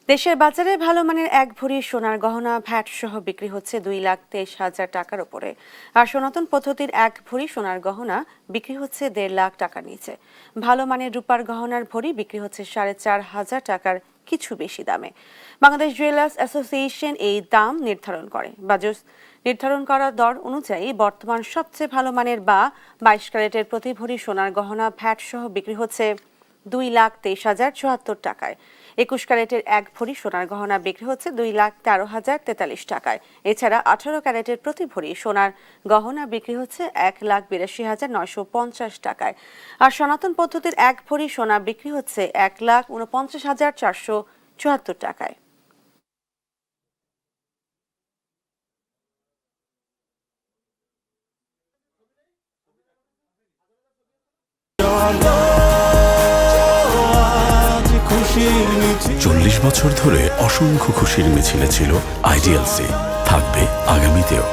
দেশের বাজারে ভালো মানের এক ভরি সোনার গহনা ভ্যাট সহ বিক্রি হচ্ছে 2,23,000 টাকার উপরে। আর সনাতন পদ্ধতির এক ভরি সোনার গহনা বিক্রি হচ্ছে 1.5 লাখ টাকার নিচে। ভালো মানের রূপার গহনার ভরি বিক্রি হচ্ছে 4,500 টাকার কিছু বেশি দামে। বাংলাদেশ জুয়েলার্স অ্যাসোসিয়েশন এই দাম নির্ধারণ করে। বাজুস নির্ধারণ করা দর অনুযায়ী বর্তমান সবচেয়ে ভালো মানের বা 22 ক্যারেটের প্রতি ভরি সোনার গহনা ভ্যাট সহ বিক্রি হচ্ছে 2,23,074 টাকায়। 21 ক্যারেটের এক ভরি সোনার গহনা বিক্রি হচ্ছে 2,13,043 টাকায়। এছাড়া 18 ক্যারেটের প্রতি ভরি সোনার গহনা বিক্রি হচ্ছে 1,82,950 টাকায়। আর সনাতন পদ্ধতির এক ভরি সোনা বিক্রি হচ্ছে 1,49,474 টাকায়। চল্লিশ বছর ধরে অসংখ্য খুশির মিছিলে ছিল আইডিএলসি, থাকবে আগামীতেও।